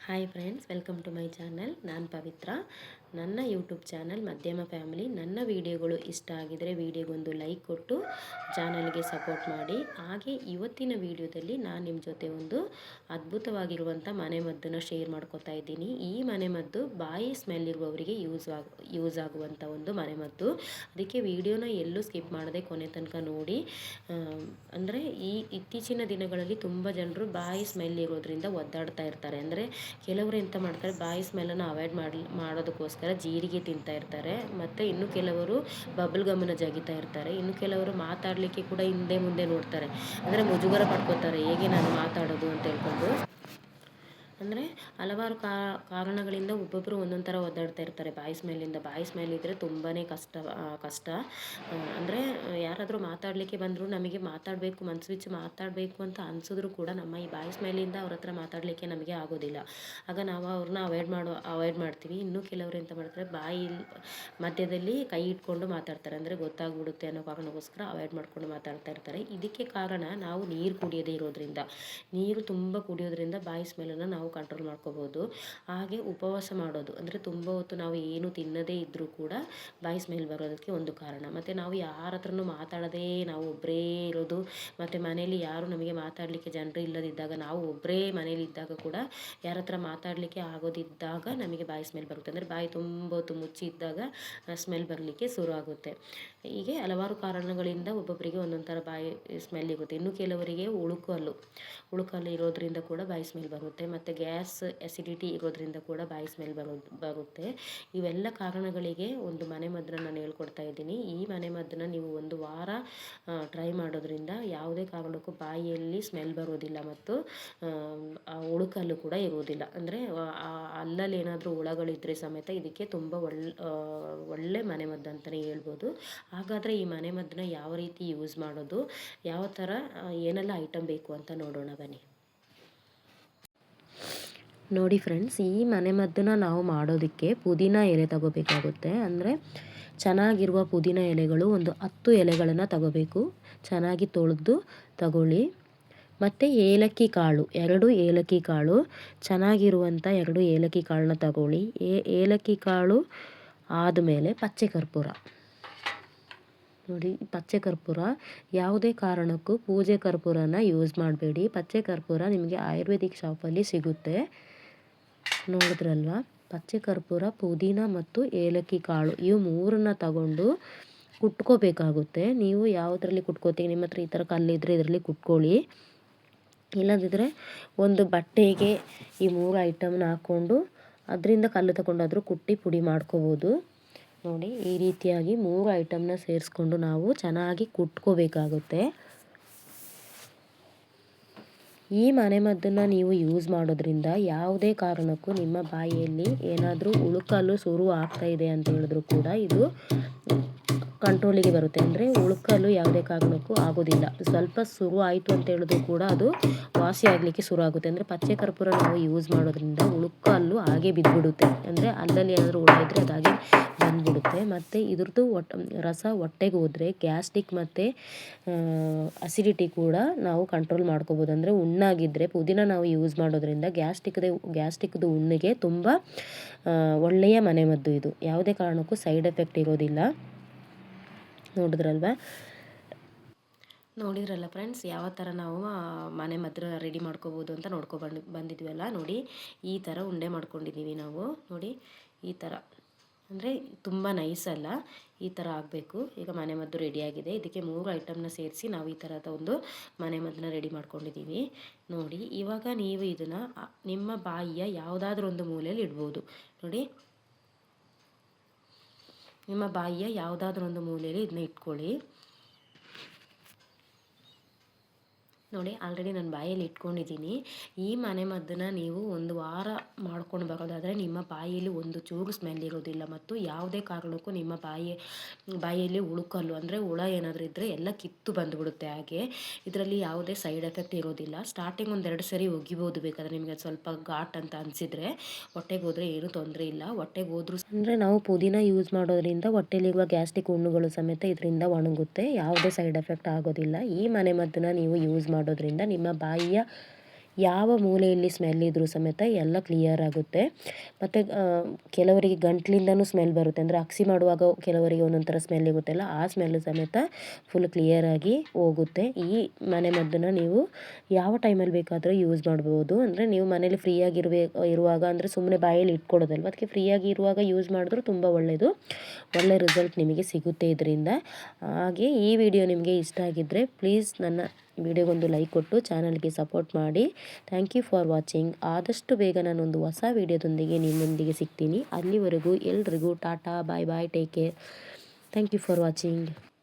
Hi friends, welcome to my channel. ನಾನು ಪವಿತ್ರ. ನನ್ನ YouTube channel ಮಧ್ಯಮ ಫ್ಯಾಮಿಲಿ. ನನ್ನ ವಿಡಿಯೋಗಳು ಇಷ್ಟ ಆಗಿದರೆ ವಿಡಿಯೋಗೊಂದು ಲೈಕ್ ಕೊಟ್ಟು ಚಾನಲ್ಗೆ ಸಪೋರ್ಟ್ ಮಾಡಿ. ಹಾಗೆ ಇವತ್ತಿನ ವಿಡಿಯೋದಲ್ಲಿ ನಾನು ನಿಮ್ಮ ಜೊತೆ ಒಂದು ಅದ್ಭುತವಾಗಿರುವಂಥ ಮನೆಮದ್ದನ್ನು ಶೇರ್ ಮಾಡ್ಕೊತಾ ಇದ್ದೀನಿ. ಈ ಮನೆಮದ್ದು ಬಾಯಿ ಸ್ಮೆಲ್ ಇರುವವರಿಗೆ ಯೂಸ್ ಆಗುವಂಥ ಒಂದು ಮನೆಮದ್ದು. ಅದಕ್ಕೆ ವಿಡಿಯೋನ ಎಲ್ಲೂ ಸ್ಕಿಪ್ ಮಾಡದೆ ಕೊನೆ ತನಕ ನೋಡಿ. ಅಂದರೆ ಇತ್ತೀಚಿನ ದಿನಗಳಲ್ಲಿ ತುಂಬ ಜನರು ಬಾಯಿ ಸ್ಮೆಲ್ ಇರೋದ್ರಿಂದ ಒದ್ದಾಡ್ತಾ ಇರ್ತಾರೆ. ಅಂದರೆ ಕೆಲವರು ಎಂತ ಮಾಡ್ತಾರೆ, ಬಾಯಿ ಸ್ಮೆಲ್ಲನ್ನು ಅವಾಯ್ಡ್ ಮಾಡೋದಕ್ಕೋಸ್ಕರ ಜೀರಿಗೆ ತಿಂತಾ ಇರ್ತಾರೆ. ಮತ್ತು ಇನ್ನು ಕೆಲವರು ಬಬಲ್ ಗಮ್ಮನ್ನು ಜಗಿತಾ ಇರ್ತಾರೆ. ಇನ್ನು ಕೆಲವರು ಮಾತಾಡಲಿಕ್ಕೆ ಕೂಡ ಹಿಂದೆ ಮುಂದೆ ನೋಡ್ತಾರೆ. ಅಂದರೆ ಮುಜುಗರ ಪಡ್ಕೋತಾರೆ, ಹೇಗೆ ನಾನು ಮಾತಾಡೋದು ಅಂತ ಹೇಳ್ಕೊಂಡು. ಅಂದರೆ ಹಲವಾರು ಕಾರಣಗಳಿಂದ ಒಬ್ಬೊಬ್ಬರು ಒಂದೊಂದು ಥರ ಒದ್ದಾಡ್ತಾ ಇರ್ತಾರೆ ಬಾಯಿ ಸ್ಮೆಲ್ ಇದ್ದರೆ ತುಂಬಾ ಕಷ್ಟ. ಅಂದರೆ ಯಾರಾದರೂ ಮಾತಾಡಲಿಕ್ಕೆ ಬಂದರೂ ನಮಗೆ ಮಾತಾಡಬೇಕು, ಮನಸ್ಸು ಬಿಚ್ಚಿ ಮಾತಾಡಬೇಕು ಅಂತ ಅನಿಸಿದ್ರು ಕೂಡ ನಮ್ಮ ಈ ಬಾಯಿ ಸ್ಮೆಲ್ಲಿಂದ ಅವ್ರ ಹತ್ರ ಮಾತಾಡಲಿಕ್ಕೆ ನಮಗೆ ಆಗೋದಿಲ್ಲ. ಆಗ ನಾವು ಅವ್ರನ್ನ ಅವಾಯ್ಡ್ ಮಾಡ್ತೀವಿ. ಇನ್ನೂ ಕೆಲವರು ಎಂತ ಮಾಡ್ತಾರೆ, ಬಾಯಿ ಮಧ್ಯದಲ್ಲಿ ಕೈ ಇಟ್ಕೊಂಡು ಮಾತಾಡ್ತಾರೆ. ಅಂದರೆ ಗೊತ್ತಾಗ್ಬಿಡುತ್ತೆ ಅನ್ನೋ ಕಾರಣಕ್ಕೋಸ್ಕರ ಅವಾಯ್ಡ್ ಮಾಡ್ಕೊಂಡು ಮಾತಾಡ್ತಾ ಇರ್ತಾರೆ. ಇದಕ್ಕೆ ಕಾರಣ ನಾವು ನೀರು ಕುಡಿಯೋದೇ ಇರೋದ್ರಿಂದ. ನೀರು ತುಂಬ ಕುಡಿಯೋದ್ರಿಂದ ಬಾಯಿ ಸ್ಮೆಲ್ಲನ್ನು ನಾವು ಕಂಟ್ರೋಲ್ ಮಾಡ್ಕೋಬೋದು. ಹಾಗೆ ಉಪವಾಸ ಮಾಡೋದು, ಅಂದರೆ ತುಂಬ ಹೊತ್ತು ನಾವು ಏನು ತಿನ್ನದೇ ಇದ್ದರೂ ಕೂಡ ಬಾಯಿ ಸ್ಮೆಲ್ ಬರೋದಕ್ಕೆ ಒಂದು ಕಾರಣ. ಮತ್ತು ನಾವು ಯಾರ ಹತ್ರನೂ ಮಾತಾಡೋದೇ ನಾವು ಒಬ್ಬರೇ ಇರೋದು, ಮತ್ತು ಮನೇಲಿ ಯಾರು ನಮಗೆ ಮಾತಾಡಲಿಕ್ಕೆ ಜನರು ಇಲ್ಲದಿದ್ದಾಗ, ನಾವು ಒಬ್ಬರೇ ಮನೇಲಿ ಇದ್ದಾಗ ಕೂಡ ಯಾರ ಹತ್ರ ಮಾತಾಡಲಿಕ್ಕೆ ಆಗೋದಿದ್ದಾಗ ನಮಗೆ ಬಾಯಿ ಸ್ಮೆಲ್ ಬರುತ್ತೆ. ಅಂದರೆ ಬಾಯಿ ತುಂಬ ಹೊತ್ತು ಮುಚ್ಚಿ ಇದ್ದಾಗ ಸ್ಮೆಲ್ ಬರಲಿಕ್ಕೆ ಶುರು ಆಗುತ್ತೆ. ಹೀಗೆ ಹಲವಾರು ಕಾರಣಗಳಿಂದ ಒಬ್ಬೊಬ್ಬರಿಗೆ ಒಂದೊಂದು ಥರ ಬಾಯಿ ಸ್ಮೆಲ್ ಇರುತ್ತೆ. ಇನ್ನು ಕೆಲವರಿಗೆ ಉಳುಕಲ್ಲು ಇರೋದ್ರಿಂದ ಕೂಡ ಬಾಯಿ ಸ್ಮೆಲ್ ಬರುತ್ತೆ. ಮತ್ತು ಗ್ಯಾಸ್ ಅಸಿಡಿಟಿ ಇರೋದ್ರಿಂದ ಕೂಡ ಬಾಯಿ ಸ್ಮೆಲ್ ಬರುತ್ತೆ. ಇವೆಲ್ಲ ಕಾರಣಗಳಿಗೆ ಒಂದು ಮನೆಮದ್ದನ್ನು ನಾನು ಹೇಳ್ಕೊಡ್ತಾ ಇದ್ದೀನಿ. ಈ ಮನೆಮದ್ದನ್ನು ನೀವು ಒಂದು ವಾರ ಟ್ರೈ ಮಾಡೋದ್ರಿಂದ ಯಾವುದೇ ಕಾರಣಕ್ಕೂ ಬಾಯಿಯಲ್ಲಿ ಸ್ಮೆಲ್ ಬರೋದಿಲ್ಲ ಮತ್ತು ಉಳುಕಲ್ಲು ಕೂಡ ಇರೋದಿಲ್ಲ. ಅಂದರೆ ಅಲ್ಲಲ್ಲಿ ಏನಾದರೂ ಹುಳಗಳಿದ್ದರೆ ಸಮೇತ ಇದಕ್ಕೆ ತುಂಬ ಒಳ್ಳೆ ಮನೆಮದ್ದು ಅಂತಲೇ ಹೇಳ್ಬೋದು. ಹಾಗಾದರೆ ಈ ಮನೆಮದ್ದನ್ನ ಯಾವ ರೀತಿ ಯೂಸ್ ಮಾಡೋದು, ಯಾವ ಥರ ಏನೆಲ್ಲ ಐಟಮ್ ಬೇಕು ಅಂತ ನೋಡೋಣ ಬನ್ನಿ. ನೋಡಿ ಫ್ರೆಂಡ್ಸ್, ಈ ಮನೆಮದ್ದನ್ನು ನಾವು ಮಾಡೋದಕ್ಕೆ ಪುದೀನ ಎಲೆ ತಗೋಬೇಕಾಗುತ್ತೆ. ಅಂದರೆ ಚೆನ್ನಾಗಿರುವ ಪುದೀನ ಎಲೆಗಳು ಒಂದು 10 ಎಲೆಗಳನ್ನು ತಗೋಬೇಕು. ಚೆನ್ನಾಗಿ ತೊಳೆದು ತಗೊಳ್ಳಿ. ಮತ್ತು ಏಲಕ್ಕಿ ಕಾಳು, 2 ಏಲಕ್ಕಿ ಕಾಳು, ಚೆನ್ನಾಗಿರುವಂಥ 2 ಏಲಕ್ಕಿ ಕಾಳನ್ನ ತಗೊಳ್ಳಿ. ಏಲಕ್ಕಿ ಕಾಳು ಆದಮೇಲೆ ಪಚ್ಚೆ ಕರ್ಪೂರ. ನೋಡಿ, ಪಚ್ಚೆ ಕರ್ಪೂರ ಯಾವುದೇ ಕಾರಣಕ್ಕೂ ಪೂಜೆ ಕರ್ಪೂರನ ಯೂಸ್ ಮಾಡಬೇಡಿ. ಪಚ್ಚೆ ಕರ್ಪೂರ ನಿಮಗೆ ಆಯುರ್ವೇದಿಕ್ ಶಾಪಲ್ಲಿ ಸಿಗುತ್ತೆ, ನೋಡಿದ್ರಲ್ವ. ಪಚ್ಚೆ ಕರ್ಪೂರ, ಪುದೀನ ಮತ್ತು ಏಲಕ್ಕಿ ಕಾಳು ಇವು 3ನ್ನ ತಗೊಂಡು ಕುಟ್ಕೋಬೇಕಾಗುತ್ತೆ. ನೀವು ಯಾವುದರಲ್ಲಿ ಕುಟ್ಕೋತೀವಿ, ನಿಮ್ಮ ಹತ್ರ ಈ ಥರ ಕಲ್ಲಿದ್ದರೆ ಇದರಲ್ಲಿ ಕುಟ್ಕೊಳ್ಳಿ. ಇಲ್ಲದಿದ್ದರೆ ಒಂದು ಬಟ್ಟೆಗೆ ಈ 3 ಐಟಮ್ನ ಹಾಕ್ಕೊಂಡು ಅದರಿಂದ ಕಲ್ಲು ತಗೊಂಡಾದರೂ ಕುಟ್ಟಿ ಪುಡಿ ಮಾಡ್ಕೋಬೋದು. ನೋಡಿ, ಈ ರೀತಿಯಾಗಿ 3 ಐಟಮ್ನ ಸೇರಿಸ್ಕೊಂಡು ನಾವು ಚೆನ್ನಾಗಿ ಕುಟ್ಕೋಬೇಕಾಗುತ್ತೆ. ಈ ಮನೆಮದ್ದನ್ನು ನೀವು ಯೂಸ್ ಮಾಡೋದ್ರಿಂದ ಯಾವುದೇ ಕಾರಣಕ್ಕೂ ನಿಮ್ಮ ಬಾಯಿಯಲ್ಲಿ ಏನಾದರೂ ಉಳುಕಲು ಶುರು ಆಗ್ತಾ ಇದೆ ಅಂತ ಹೇಳಿದ್ರು ಕೂಡ ಇದು ಕಂಟ್ರೋಲಿಗೆ ಬರುತ್ತೆ. ಅಂದರೆ ಉಳುಕಲು ಯಾವುದೇ ಕಾರಣಕ್ಕೂ ಆಗೋದಿಲ್ಲ. ಸ್ವಲ್ಪ ಶುರು ಆಯಿತು ಅಂತ ಹೇಳಿದ್ರು ಕೂಡ ಅದು ವಾಸಿ ಆಗಲಿಕ್ಕೆ ಶುರು ಆಗುತ್ತೆ. ಅಂದರೆ ಪಚ್ಚೆ ಕರ್ಪೂರ ನಾವು ಯೂಸ್ ಮಾಡೋದ್ರಿಂದ ಉಳುಕಲ್ಲು ಹಾಗೆ ಬಿದ್ದುಬಿಡುತ್ತೆ. ಅಂದರೆ ಅಲ್ಲಲ್ಲಿ ಏನಾದರೂ ಹುಳ ಇದ್ದರೆ ಅದಾಗೆ ಬಂದುಬಿಡುತ್ತೆ. ಮತ್ತು ಇದ್ರದ್ದು ರಸ ಹೊಟ್ಟೆಗೆ ಹೋದರೆ ಗ್ಯಾಸ್ಟ್ರಿಕ್ ಮತ್ತು ಅಸಿಡಿಟಿ ಕೂಡ ನಾವು ಕಂಟ್ರೋಲ್ ಮಾಡ್ಕೋಬೋದು. ಅಂದರೆ ಹುಣ್ಣಾಗಿದ್ದರೆ ಪುದೀನ ನಾವು ಯೂಸ್ ಮಾಡೋದ್ರಿಂದ ಗ್ಯಾಸ್ಟ್ರಿಕ್ದು ಹುಣ್ಣಿಗೆ ತುಂಬ ಒಳ್ಳೆಯ ಮನೆಮದ್ದು ಇದು. ಯಾವುದೇ ಕಾರಣಕ್ಕೂ ಸೈಡ್ ಎಫೆಕ್ಟ್ ಇರೋದಿಲ್ಲ. ನೋಡಿದ್ರಲ್ಲ ಫ್ರೆಂಡ್ಸ್, ಯಾವ ಥರ ನಾವು ಮನೆಮದ್ದು ರೆಡಿ ಮಾಡ್ಕೋಬೋದು ಅಂತ ಬಂದಿದ್ವಲ್ಲ. ನೋಡಿ, ಈ ಥರ ಉಂಡೆ ಮಾಡ್ಕೊಂಡಿದ್ದೀವಿ ನಾವು. ನೋಡಿ, ಈ ಥರ, ಅಂದರೆ ತುಂಬ ನೈಸ್ ಅಲ್ಲ, ಈ ಥರ ಆಗಬೇಕು. ಈಗ ಮನೆಮದ್ದು ರೆಡಿಯಾಗಿದೆ. ಇದಕ್ಕೆ 3 ಐಟಮ್ನ ಸೇರಿಸಿ ನಾವು ಈ ಥರದ ಒಂದು ಮನೆಮದ್ದನ್ನ ರೆಡಿ ಮಾಡ್ಕೊಂಡಿದ್ದೀವಿ. ನೋಡಿ, ಇವಾಗ ನೀವು ಇದನ್ನು ನಿಮ್ಮ ಬಾಯಿಯ ಯಾವುದಾದ್ರೂ ಒಂದು ಮೂಲೆಯಲ್ಲಿ ಇಡ್ಬೋದು. ನೋಡಿ, ನಿಮ್ಮ ಬಾಯಿಯ ಯಾವುದಾದ್ರೂ ಒಂದು ಮೂಲೆಯಲ್ಲಿ ಇದನ್ನ ಇಟ್ಕೊಳ್ಳಿ. ನೋಡಿ, ಆಲ್ರೆಡಿ ನಾನು ಬಾಯಲ್ಲಿ ಇಟ್ಕೊಂಡಿದ್ದೀನಿ. ಈ ಮನೆಮದ್ದನ್ನು ನೀವು ಒಂದು ವಾರ ಮಾಡ್ಕೊಂಡು ಬರೋದಾದರೆ ನಿಮ್ಮ ಬಾಯಿಯಲ್ಲಿ ಒಂದು ಚೂರು ಸ್ಮೆಲ್ ಇರೋದಿಲ್ಲ ಮತ್ತು ಯಾವುದೇ ಕಾರಣಕ್ಕೂ ನಿಮ್ಮ ಬಾಯಿಯಲ್ಲಿ ಉಳುಕಲ್ಲು, ಅಂದರೆ ಹುಳ ಏನಾದರೂ ಇದ್ದರೆ ಎಲ್ಲ ಕಿತ್ತು ಬಂದುಬಿಡುತ್ತೆ. ಹಾಗೆ ಇದರಲ್ಲಿ ಯಾವುದೇ ಸೈಡ್ ಎಫೆಕ್ಟ್ ಇರೋದಿಲ್ಲ. ಸ್ಟಾರ್ಟಿಂಗ್ 1-2 ಸರಿ ಒಗಿಬೋದು, ಬೇಕಾದರೆ ನಿಮಗೆ ಸ್ವಲ್ಪ ಘಾಟ್ ಅಂತ ಅನಿಸಿದರೆ. ಹೊಟ್ಟೆಗೆ ಹೋದರೆ ಏನೂ ತೊಂದರೆ ಇಲ್ಲ. ಹೊಟ್ಟೆಗೆ ಹೋದ್ರೂ ಅಂದರೆ ನಾವು ಪುದೀನ ಯೂಸ್ ಮಾಡೋದ್ರಿಂದ ಹೊಟ್ಟೆಲಿರುವ ಗ್ಯಾಸ್ಟ್ರಿಕ್ ಹುಣ್ಣುಗಳು ಸಮೇತ ಇದರಿಂದ ಒಣಗುತ್ತೆ. ಯಾವುದೇ ಸೈಡ್ ಎಫೆಕ್ಟ್ ಆಗೋದಿಲ್ಲ. ಈ ಮನೆಮದ್ದನ್ನು ನೀವು ಯೂಸ್ ಮಾಡೋದ್ರಿಂದ ನಿಮ್ಮ ಬಾಯಿಯ ಯಾವ ಮೂಲೆಯಲ್ಲಿ ಸ್ಮೆಲ್ ಇದ್ರೂ ಸಮೇತ ಎಲ್ಲ ಕ್ಲಿಯರ್ ಆಗುತ್ತೆ. ಮತ್ತು ಕೆಲವರಿಗೆ ಗಂಟ್ಲಿಂದನೂ ಸ್ಮೆಲ್ ಬರುತ್ತೆ, ಅಂದರೆ ಅಕ್ಸಿ ಮಾಡುವಾಗ ಕೆಲವರಿಗೆ ಒಂದೊಂದು ಥರ ಸ್ಮೆಲ್ ಇರುತ್ತಲ್ಲ, ಆ ಸ್ಮೆಲ್ಲು ಸಮೇತ ಫುಲ್ ಕ್ಲಿಯರಾಗಿ ಹೋಗುತ್ತೆ. ಈ ಮನೆ ಮದ್ದನ್ನು ನೀವು ಯಾವ ಟೈಮಲ್ಲಿ ಬೇಕಾದರೂ ಯೂಸ್ ಮಾಡ್ಬೋದು. ಅಂದರೆ ನೀವು ಮನೇಲಿ ಫ್ರೀಯಾಗಿ ಇರುವಾಗ, ಅಂದರೆ ಸುಮ್ಮನೆ ಬಾಯಲ್ಲಿ ಇಟ್ಕೊಡೋದಲ್ವ, ಅದಕ್ಕೆ ಫ್ರೀಯಾಗಿ ಇರುವಾಗ ಯೂಸ್ ಮಾಡಿದ್ರೂ ತುಂಬ ಒಳ್ಳೆಯದು, ಒಳ್ಳೆ ರಿಸಲ್ಟ್ ನಿಮಗೆ ಸಿಗುತ್ತೆ ಇದರಿಂದ. ಹಾಗೆ ಈ ವಿಡಿಯೋ ನಿಮಗೆ ಇಷ್ಟ ಆಗಿದ್ದರೆ ಪ್ಲೀಸ್ ನನ್ನ ವಿಡಿಯೋಗೊಂದು ಲೈಕ್ ಕೊಟ್ಟು ಚಾನಲ್ಗೆ ಸಪೋರ್ಟ್ ಮಾಡಿ. Thank you for watching. ಆದಷ್ಟು ಬೇಗ ನಾನೊಂದು ಹೊಸ ವಿಡಿಯೋದೊಂದಿಗೆ ನಿಮ್ಮೊಂದಿಗೆ ಸಿಗ್ತೀನಿ. ಅಲ್ಲಿವರೆಗೂ ಎಲ್ರಿಗೂ tata, bye bye, take care. Thank you for watching.